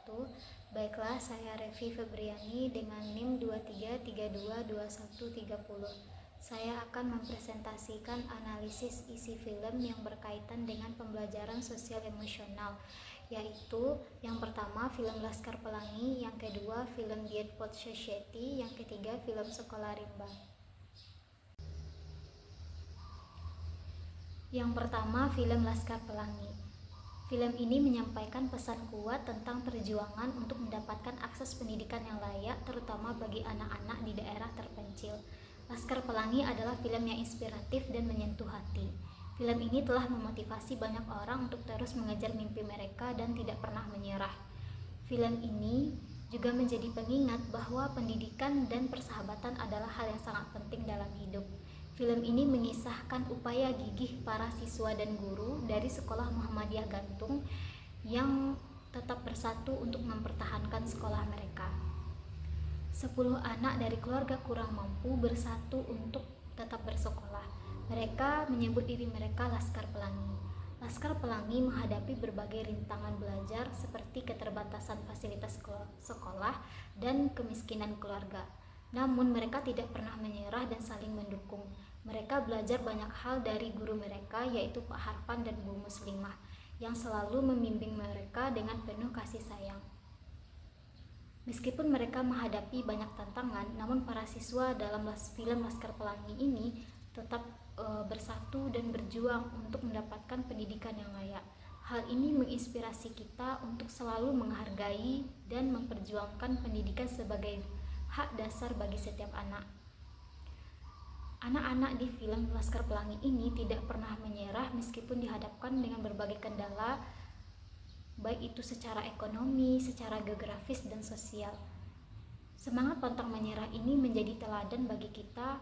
wabarakatuh. Baiklah, saya Revi Febriani dengan NIM 23322130. Saya akan mempresentasikan analisis isi film yang berkaitan dengan pembelajaran sosial emosional, yaitu yang pertama film Laskar Pelangi, yang kedua film Diet Pot Society, yang ketiga film Sekolah Rimba. Yang pertama, film Laskar Pelangi. Film ini menyampaikan pesan kuat tentang perjuangan untuk mendapatkan akses pendidikan yang layak, terutama bagi anak-anak di daerah terpencil. Laskar Pelangi adalah film yang inspiratif dan menyentuh hati. Film ini telah memotivasi banyak orang untuk terus mengejar mimpi mereka dan tidak pernah menyerah. Film ini juga menjadi pengingat bahwa pendidikan dan persahabatan adalah hal yang sangat penting dalam hidup. Film ini mengisahkan upaya gigih para siswa dan guru dari Sekolah Muhammadiyah Gantung yang tetap bersatu untuk mempertahankan sekolah mereka. 10 anak dari keluarga kurang mampu bersatu untuk tetap bersekolah. Mereka menyebut diri mereka Laskar Pelangi. Laskar Pelangi menghadapi berbagai rintangan belajar seperti keterbatasan fasilitas sekolah dan kemiskinan keluarga. Namun mereka tidak pernah menyerah dan saling mendukung. Mereka belajar banyak hal dari guru mereka, yaitu Pak Harfan dan Bu Muslimah, yang selalu membimbing mereka dengan penuh kasih sayang. Meskipun mereka menghadapi banyak tantangan, namun para siswa dalam film Laskar Pelangi ini tetap bersatu dan berjuang untuk mendapatkan pendidikan yang layak. Hal ini menginspirasi kita untuk selalu menghargai dan memperjuangkan pendidikan sebagai hak dasar bagi setiap anak. Anak-anak di film Laskar Pelangi ini tidak pernah menyerah meskipun dihadapkan dengan berbagai kendala, baik itu secara ekonomi, secara geografis, dan sosial. Semangat pantang menyerah ini menjadi teladan bagi kita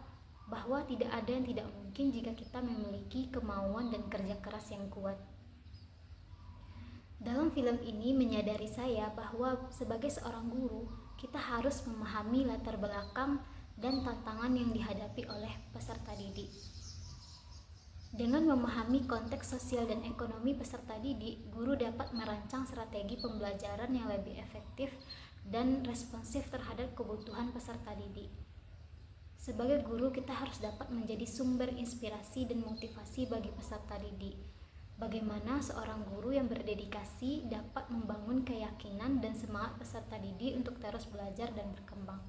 bahwa tidak ada yang tidak mungkin jika kita memiliki kemauan dan kerja keras yang kuat. Dalam film ini menyadari saya bahwa sebagai seorang guru, kita harus memahami latar belakang dan tantangan yang dihadapi oleh peserta didik. Dengan memahami konteks sosial dan ekonomi peserta didik, guru dapat merancang strategi pembelajaran yang lebih efektif dan responsif terhadap kebutuhan peserta didik. Sebagai guru, kita harus dapat menjadi sumber inspirasi dan motivasi bagi peserta didik. Bagaimana seorang guru yang berdedikasi dapat membangun keyakinan dan semangat peserta didik untuk terus belajar dan berkembang.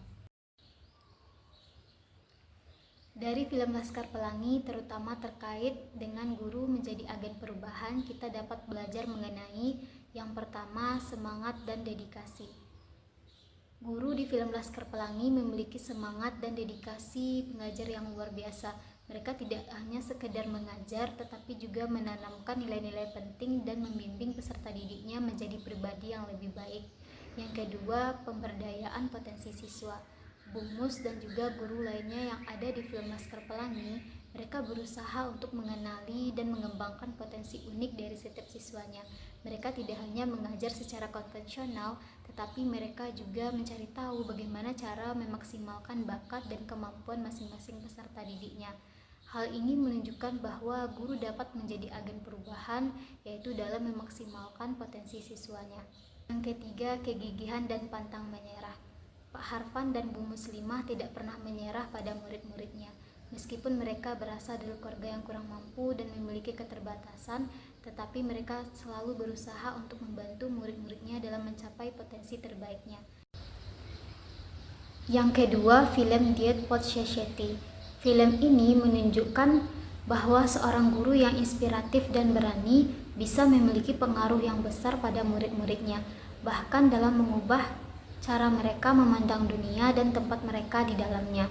Dari film Laskar Pelangi, terutama terkait dengan guru menjadi agen perubahan, kita dapat belajar mengenai yang pertama, semangat dan dedikasi. Guru di film Laskar Pelangi memiliki semangat dan dedikasi pengajar yang luar biasa. Mereka tidak hanya sekedar mengajar, tetapi juga menanamkan nilai-nilai penting dan membimbing peserta didiknya menjadi pribadi yang lebih baik. Yang kedua, pemberdayaan potensi siswa. Bu Mus dan juga guru lainnya yang ada di film Laskar Pelangi, mereka berusaha untuk mengenali dan mengembangkan potensi unik dari setiap siswanya. Mereka tidak hanya mengajar secara konvensional, tetapi mereka juga mencari tahu bagaimana cara memaksimalkan bakat dan kemampuan masing-masing peserta didiknya. Hal ini menunjukkan bahwa guru dapat menjadi agen perubahan, yaitu dalam memaksimalkan potensi siswanya. Yang ketiga, kegigihan dan pantang menyerah. Pak Harfan dan Bu Muslimah tidak pernah menyerah pada murid-muridnya. Meskipun mereka berasal dari keluarga yang kurang mampu dan memiliki keterbatasan, tetapi mereka selalu berusaha untuk membantu murid-muridnya dalam mencapai potensi terbaiknya. Yang kedua, film Diet Pot Society. Film ini menunjukkan bahwa seorang guru yang inspiratif dan berani bisa memiliki pengaruh yang besar pada murid-muridnya, bahkan dalam mengubah cara mereka memandang dunia dan tempat mereka di dalamnya.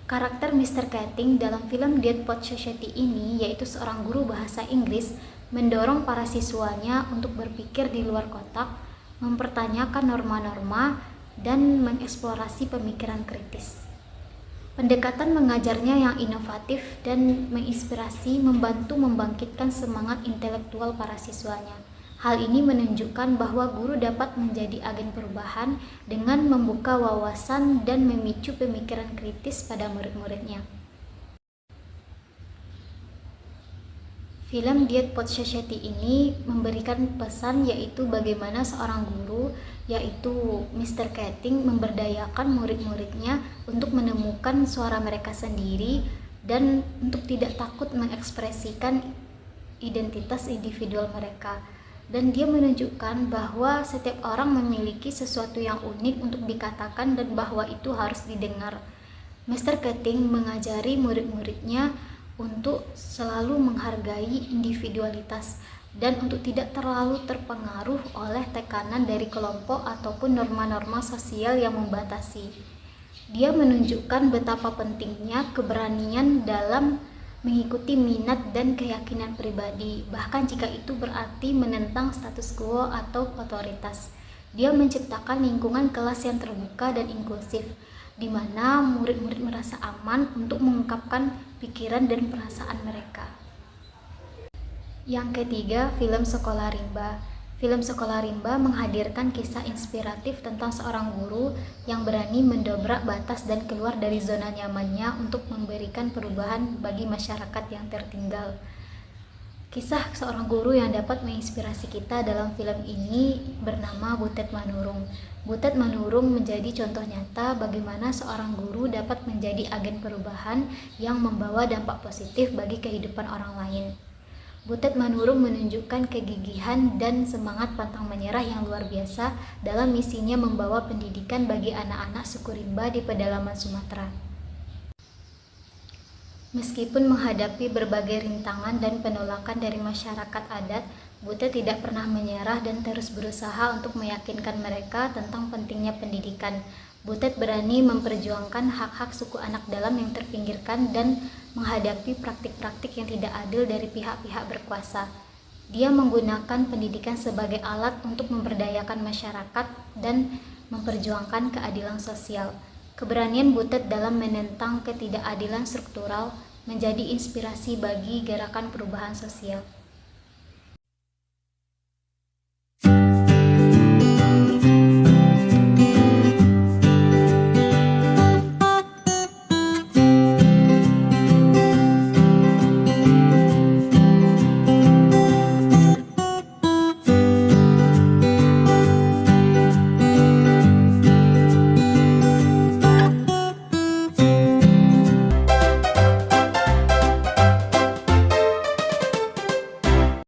Karakter Mr. Keating dalam film Diet Pot Society ini, yaitu seorang guru bahasa Inggris, mendorong para siswanya untuk berpikir di luar kotak, mempertanyakan norma-norma, dan mengeksplorasi pemikiran kritis. Pendekatan mengajarnya yang inovatif dan menginspirasi membantu membangkitkan semangat intelektual para siswanya. Hal ini menunjukkan bahwa guru dapat menjadi agen perubahan dengan membuka wawasan dan memicu pemikiran kritis pada murid-muridnya. Film Dead Poets Society ini memberikan pesan yaitu bagaimana seorang guru yaitu Mr. Keating memberdayakan murid-muridnya untuk menemukan suara mereka sendiri dan untuk tidak takut mengekspresikan identitas individual mereka. Dan dia menunjukkan bahwa setiap orang memiliki sesuatu yang unik untuk dikatakan dan bahwa itu harus didengar. Mr. Keating mengajari murid-muridnya untuk selalu menghargai individualitas dan untuk tidak terlalu terpengaruh oleh tekanan dari kelompok ataupun norma-norma sosial yang membatasi. Dia menunjukkan betapa pentingnya keberanian dalam mengikuti minat dan keyakinan pribadi, bahkan jika itu berarti menentang status quo atau otoritas. Dia menciptakan lingkungan kelas yang terbuka dan inklusif, di mana murid-murid merasa aman untuk mengungkapkan pikiran dan perasaan mereka. Yang ketiga, film Sekolah Rimba. Film Sekolah Rimba menghadirkan kisah inspiratif tentang seorang guru yang berani mendobrak batas dan keluar dari zona nyamannya untuk memberikan perubahan bagi masyarakat yang tertinggal. Kisah seorang guru yang dapat menginspirasi kita dalam film ini bernama Butet Manurung. Butet Manurung menjadi contoh nyata bagaimana seorang guru dapat menjadi agen perubahan yang membawa dampak positif bagi kehidupan orang lain. Butet Manurung menunjukkan kegigihan dan semangat pantang menyerah yang luar biasa dalam misinya membawa pendidikan bagi anak-anak suku Rimba di pedalaman Sumatera. Meskipun menghadapi berbagai rintangan dan penolakan dari masyarakat adat, Butet tidak pernah menyerah dan terus berusaha untuk meyakinkan mereka tentang pentingnya pendidikan. Butet berani memperjuangkan hak-hak suku anak dalam yang terpinggirkan dan menghadapi praktik-praktik yang tidak adil dari pihak-pihak berkuasa. Dia menggunakan pendidikan sebagai alat untuk memberdayakan masyarakat dan memperjuangkan keadilan sosial. Keberanian Butet dalam menentang ketidakadilan struktural menjadi inspirasi bagi gerakan perubahan sosial.